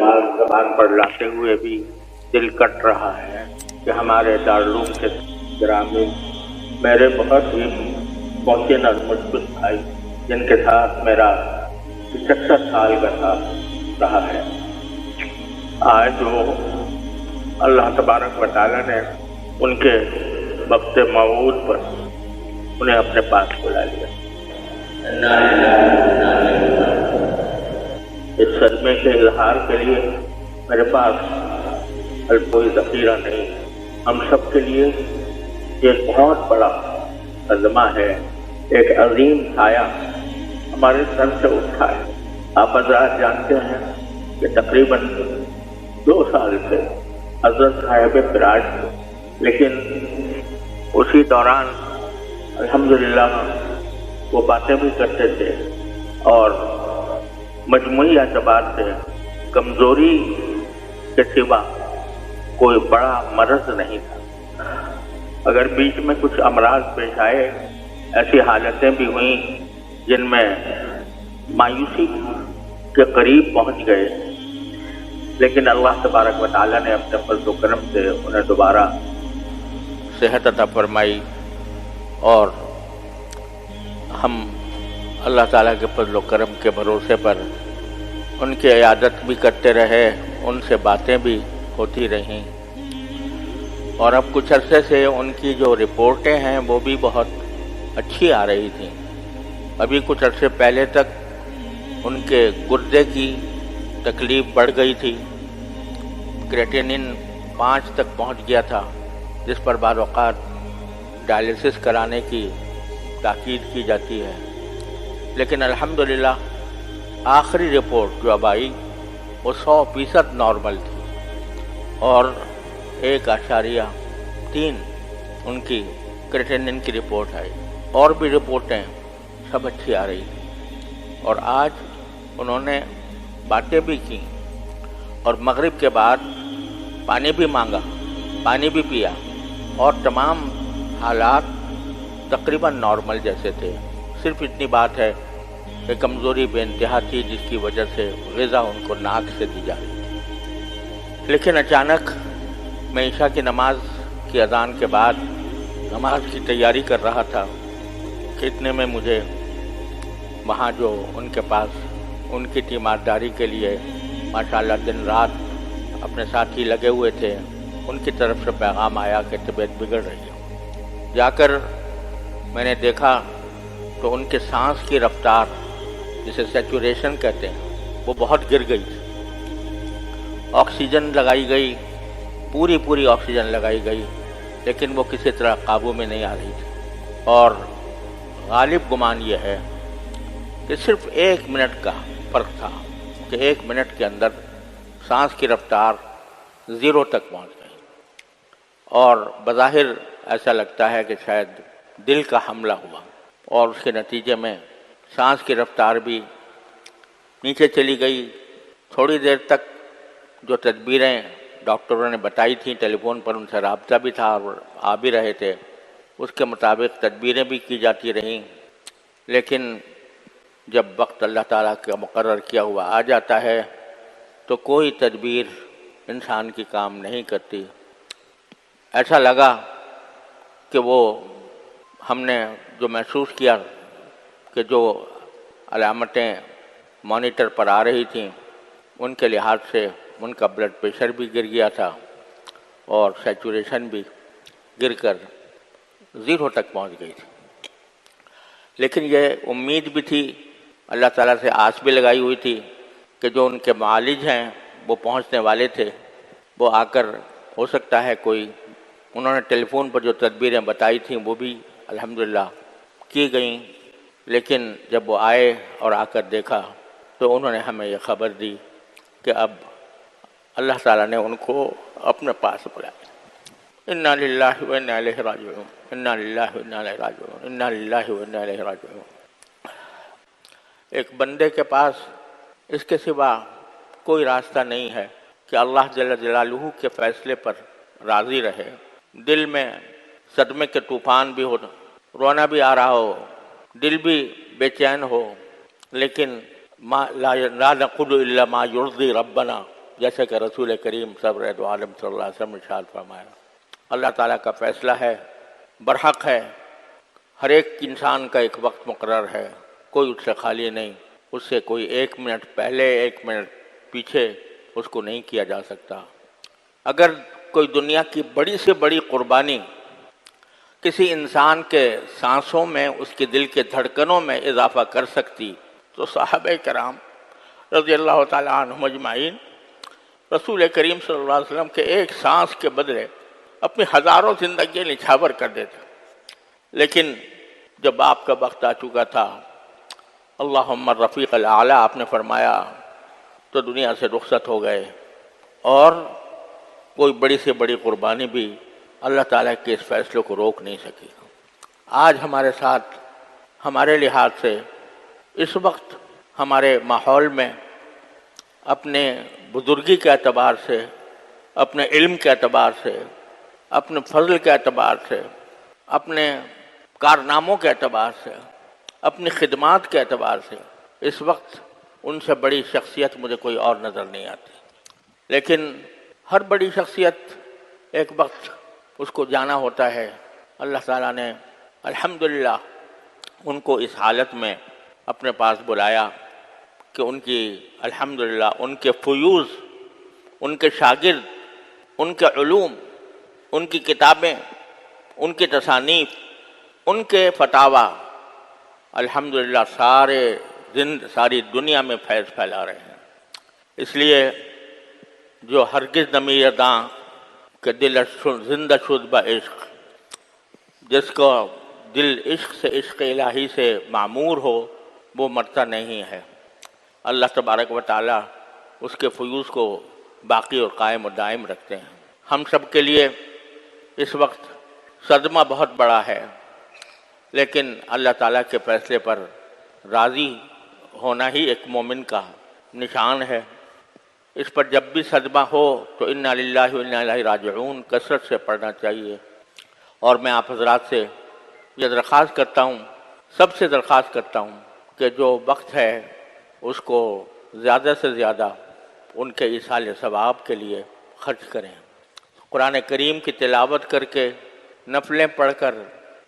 زبان پر لاتے ہوئے بھی دل کٹ رہا ہے کہ ہمارے دارالعلوم کے گرامی میرے بہت ہی محسن اور مشکل بھائی جن کے ساتھ میرا 75 سال کا ساتھ رہا ہے، آج وہ اللہ تبارک و تعالیٰ نے ان کے وقت موعود پر انہیں اپنے پاس بلا لیا۔ اس صدمے کے اظہار کے لیے میرے پاس کوئی ذخیرہ نہیں۔ ہم سب کے لیے یہ بہت بڑا صدمہ ہے، ایک عظیم سایہ ہمارے سر سے اٹھا ہے۔ آپ حضرات جانتے ہیں کہ تقریباً 2 سال سے حضرت صاحب فراج تھے، لیکن اسی دوران الحمدللہ وہ باتیں بھی کرتے تھے اور مجموعی اعتبار سے کمزوری کے سوا کوئی بڑا مرض نہیں تھا۔ اگر بیچ میں کچھ امراض پیش آئے، ایسی حالتیں بھی ہوئیں جن میں مایوسی کے قریب پہنچ گئے، لیکن اللہ تبارک و تعالیٰ نے اپنے فضل و کرم سے انہیں دوبارہ صحت عطا فرمائی، اور ہم اللہ تعالیٰ کے فضل و کرم کے بھروسے پر ان کی عیادت بھی کرتے رہے، ان سے باتیں بھی ہوتی رہیں، اور اب کچھ عرصے سے ان کی جو رپورٹیں ہیں وہ بھی بہت اچھی آ رہی تھیں۔ ابھی کچھ عرصے پہلے تک ان کے گردے کی تکلیف بڑھ گئی تھی، کریٹینن 5 تک پہنچ گیا تھا، جس پر بعض اوقات ڈائلیسس کرانے کی تاکید کی جاتی ہے، لیکن الحمدللہ آخری رپورٹ جو اب آئی وہ 100% نارمل تھی، اور 1.3 ان کی کریٹینن کی رپورٹ آئی، اور بھی رپورٹیں سب اچھی آ رہی تھیں۔ اور آج انہوں نے باتیں بھی کی، اور مغرب کے بعد پانی بھی مانگا، پانی بھی پیا، اور تمام حالات تقریباً نارمل جیسے تھے۔ صرف اتنی بات ہے کہ کمزوری بے انتہا تھی، جس کی وجہ سے غذا ان کو ناک سے دی جا رہی تھی۔ لیکن اچانک میں عشاء کی نماز کی اذان کے بعد نماز کی تیاری کر رہا تھا کہ اتنے میں مجھے وہاں جو ان کے پاس ان کی تیمارداری کے لیے ماشاءاللہ دن رات اپنے ساتھی لگے ہوئے تھے، ان کی طرف سے پیغام آیا کہ طبیعت بگڑ رہی ہے۔ جا کر میں نے دیکھا تو ان کے سانس کی رفتار، جسے سیچوریشن کہتے ہیں، وہ بہت گر گئی تھی۔ آکسیجن لگائی گئی، پوری آکسیجن لگائی گئی، لیکن وہ کسی طرح قابو میں نہیں آ رہی تھی، اور غالب گمان یہ ہے کہ صرف 1 منٹ کا فرق تھا کہ 1 منٹ کے اندر سانس کی رفتار 0 تک پہنچ گئی، اور بظاہر ایسا لگتا ہے کہ شاید دل کا حملہ ہوا، اور اس کے نتیجے میں سانس کی رفتار بھی نیچے چلی گئی۔ تھوڑی دیر تک جو تدبیریں ڈاکٹروں نے بتائی تھیں، ٹیلی فون پر ان سے رابطہ بھی تھا اور آ بھی رہے تھے، اس کے مطابق تدبیریں بھی کی جاتی رہیں، لیکن جب وقت اللہ تعالیٰ کا مقرر کیا ہوا آ جاتا ہے تو کوئی تدبیر انسان کی کام نہیں کرتی۔ ایسا لگا کہ وہ ہم نے جو محسوس کیا کہ جو علامتیں مانیٹر پر آ رہی تھیں، ان کے لحاظ سے ان کا بلڈ پریشر بھی گر گیا تھا، اور سیچوریشن بھی گر کر 0 تک پہنچ گئی تھی۔ لیکن یہ امید بھی تھی، اللہ تعالیٰ سے آس بھی لگائی ہوئی تھی کہ جو ان کے معالج ہیں وہ پہنچنے والے تھے، وہ آ کر ہو سکتا ہے کوئی، انہوں نے ٹیلی فون پر جو تدبیریں بتائی تھیں وہ بھی الحمدللہ کی گئیں، لیکن جب وہ آئے اور آ کر دیکھا تو انہوں نے ہمیں یہ خبر دی کہ اب اللہ تعالیٰ نے ان کو اپنے پاس بلایا۔ انا للہ و انا الیہ راجعون، انا للہ و انا الیہ راجعون، انا للہ و انا الیہ راجعون۔ ایک بندے کے پاس اس کے سوا کوئی راستہ نہیں ہے کہ اللہ جل جلالہ کے فیصلے پر راضی رہے۔ دل میں صدمے کے طوفان بھی ہو، رونا بھی آ رہا ہو، دل بھی بے چین ہو، لیکن لا نقول الا ما یرضی ربنا، جیسے کہ رسول کریم سرور دو عالم صلی اللہ علیہ وسلم نے ارشاد فرمایا، اللہ تعالیٰ کا فیصلہ ہے، برحق ہے، ہر ایک انسان کا ایک وقت مقرر ہے، کوئی اس سے خالی نہیں، اس سے کوئی 1 منٹ پہلے 1 منٹ پیچھے اس کو نہیں کیا جا سکتا۔ اگر کوئی دنیا کی بڑی سے بڑی قربانی کسی انسان کے سانسوں میں، اس کے دل کے دھڑکنوں میں اضافہ کر سکتی تو صحابہ کرام رضی اللہ تعالیٰ عنہم اجمعین رسول کریم صلی اللہ علیہ وسلم کے ایک سانس کے بدلے اپنی ہزاروں زندگیاں نچھاور کر دیتے۔ لیکن جب آپ کا وقت آ چکا تھا، اللہم الرفیق الاعلیٰ آپ نے فرمایا، تو دنیا سے رخصت ہو گئے، اور کوئی بڑی سے بڑی قربانی بھی اللہ تعالیٰ کے اس فیصلے کو روک نہیں سکی۔ آج ہمارے ساتھ ہمارے لحاظ سے اس وقت ہمارے ماحول میں اپنے بزرگی کے اعتبار سے، اپنے علم کے اعتبار سے، اپنے فضل کے اعتبار سے، اپنے کارناموں کے اعتبار سے، اپنی خدمات کے اعتبار سے اس وقت ان سے بڑی شخصیت مجھے کوئی اور نظر نہیں آتی۔ لیکن ہر بڑی شخصیت ایک وقت اس کو جانا ہوتا ہے۔ اللہ تعالیٰ نے الحمدللہ ان کو اس حالت میں اپنے پاس بلایا کہ ان کی الحمدللہ ان کے فیوز، ان کے شاگرد، ان کے علوم، ان کی کتابیں، ان کی تصانیف، ان کے فتاویٰ الحمدللہ ساری دنیا میں فیض پھیلا رہے ہیں۔ اس لیے جو ہرگز نمی داں کہ دل زندہ شد بعشق، جس کو دل عشق سے، عشق الہی سے معمور ہو، وہ مرتا نہیں ہے۔ اللہ تبارک و تعالیٰ اس کے فیوز کو باقی اور قائم و دائم رکھتے ہیں۔ ہم سب کے لیے اس وقت صدمہ بہت بڑا ہے، لیکن اللہ تعالیٰ کے فیصلے پر راضی ہونا ہی ایک مومن کا نشان ہے۔ اس پر جب بھی صدمہ ہو تو انا للہ و انا الیہ راجعون کثرت سے پڑھنا چاہیے۔ اور میں آپ حضرات سے یہ درخواست کرتا ہوں، سب سے درخواست کرتا ہوں کہ جو وقت ہے اس کو زیادہ سے زیادہ ان کے ایصال ثواب کے لیے خرچ کریں۔ قرآن کریم کی تلاوت کر کے، نفلیں پڑھ کر،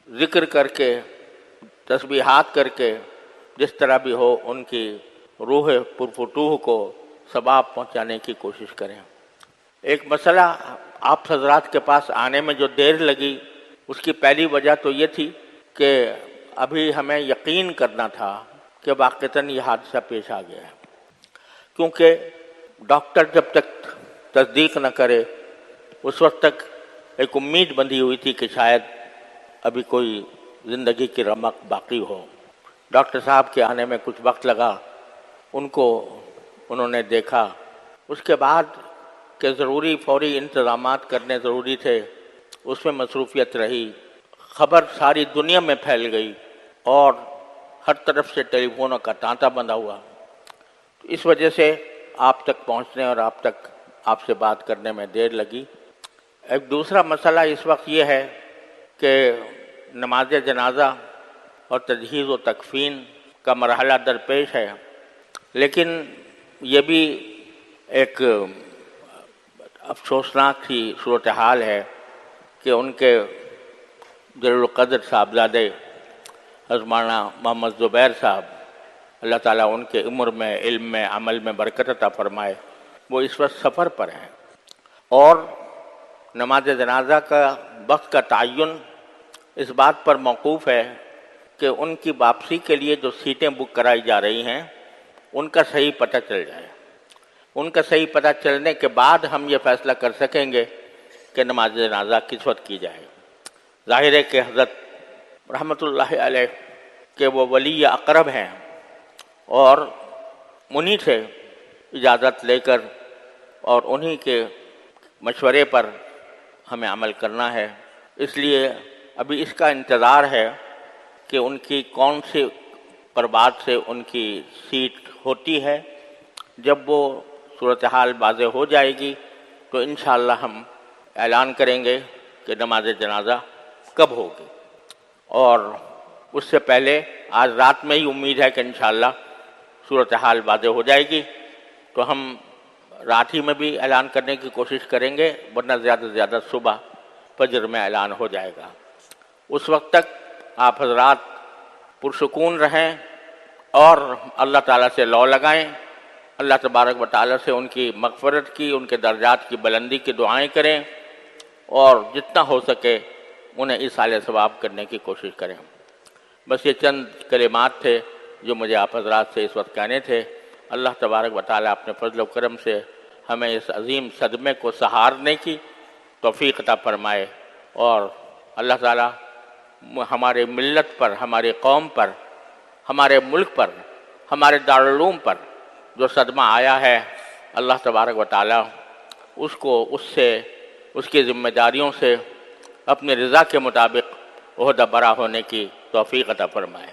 ذکر کر کے، تسبیحات کر کے، جس طرح بھی ہو ان کی روح پرفتوح کو ثواب پہنچانے کی کوشش کریں۔ ایک مسئلہ آپ حضرات کے پاس آنے میں جو دیر لگی، اس کی پہلی وجہ تو یہ تھی کہ ابھی ہمیں یقین کرنا تھا کہ واقعتاً یہ حادثہ پیش آ گیا ہے، کیونکہ ڈاکٹر جب تک تصدیق نہ کرے اس وقت تک ایک امید بندھی ہوئی تھی کہ شاید ابھی کوئی زندگی کی رمق باقی ہو۔ ڈاکٹر صاحب کے آنے میں کچھ وقت لگا، ان کو انہوں نے دیکھا، اس کے بعد کہ ضروری فوری انتظامات کرنے ضروری تھے، اس میں مصروفیت رہی، خبر ساری دنیا میں پھیل گئی اور ہر طرف سے ٹیلی فونوں کا تانتا بندھا ہوا۔ اس وجہ سے آپ تک پہنچنے اور آپ سے بات کرنے میں دیر لگی۔ ایک دوسرا مسئلہ اس وقت یہ ہے کہ نماز جنازہ اور تجہیز و تکفین کا مرحلہ درپیش ہے، لیکن یہ بھی ایک افسوسناک سی صورتحال ہے کہ ان کے جلیل القدر صاحبزادے حضرت مولانا محمد زبیر صاحب، اللہ تعالیٰ ان کے عمر میں، علم میں، عمل میں برکت عطا فرمائے، وہ اس وقت سفر پر ہیں، اور نماز جنازہ کا وقت کا تعین اس بات پر موقوف ہے کہ ان کی واپسی کے لیے جو سیٹیں بک کرائی جا رہی ہیں ان کا صحیح پتہ چل جائے۔ ان کا صحیح پتہ چلنے کے بعد ہم یہ فیصلہ کر سکیں گے کہ نماز جنازہ کس وقت کی جائے۔ ظاہر ہے کہ حضرت رحمۃ اللہ علیہ کہ وہ ولی اقرب ہیں، اور انہی سے اجازت لے کر اور انہی کے مشورے پر ہمیں عمل کرنا ہے۔ اس لیے ابھی اس کا انتظار ہے کہ ان کی کون سی پرواز سے ان کی سیٹ ہوتی ہے۔ جب وہ صورتحال واضح ہو جائے گی تو انشاءاللہ ہم اعلان کریں گے کہ نماز جنازہ کب ہوگی، اور اس سے پہلے آج رات میں ہی امید ہے کہ انشاءاللہ صورتحال واضح ہو جائے گی تو ہم رات ہی میں بھی اعلان کرنے کی کوشش کریں گے، ورنہ زیادہ سے زیادہ صبح فجر میں اعلان ہو جائے گا۔ اس وقت تک آپ حضرات پرسکون رہیں اور اللہ تعالیٰ سے لو لگائیں، اللہ تبارک و تعالیٰ سے ان کی مغفرت کی، ان کے درجات کی بلندی کی دعائیں کریں، اور جتنا ہو سکے انہیں ایصال ثواب کرنے کی کوشش کریں۔ بس یہ چند کلمات تھے جو مجھے آپ حضرات سے اس وقت کہنے تھے۔ اللہ تبارک و تعالیٰ اپنے فضل و کرم سے ہمیں اس عظیم صدمے کو سہارنے کی توفیق عطا فرمائے، اور اللہ تعالیٰ ہمارے ملت پر، ہمارے قوم پر، ہمارے ملک پر، ہمارے دارالعلوم پر جو صدمہ آیا ہے، اللہ تبارک و تعالیٰ اس کو اس کی ذمہ داریوں سے اپنی رضا کے مطابق عہدہ برا ہونے کی توفیق عطا فرمائے۔